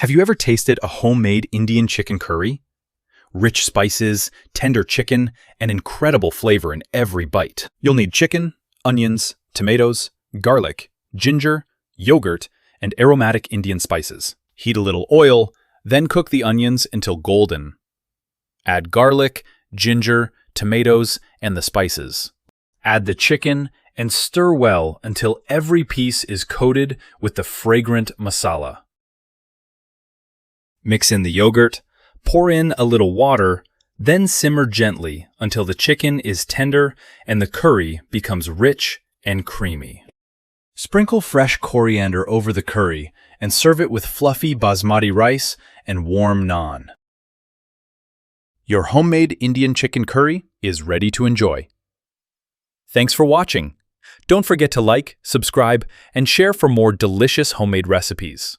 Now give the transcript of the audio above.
Have you ever tasted a homemade Indian chicken curry? Rich spices, tender chicken, and incredible flavor in every bite. You'll need chicken, onions, tomatoes, garlic, ginger, yogurt, and aromatic Indian spices. Heat a little oil, then cook the onions until golden. Add garlic, ginger, tomatoes, and the spices. Add the chicken and stir well until every piece is coated with the fragrant masala. Mix in the yogurt, pour in a little water, then simmer gently until the chicken is tender and the curry becomes rich and creamy. Sprinkle fresh coriander over the curry and serve it with fluffy basmati rice and warm naan. Your homemade Indian chicken curry is ready to enjoy. Thanks for watching. Don't forget to like, subscribe, and share for more delicious homemade recipes.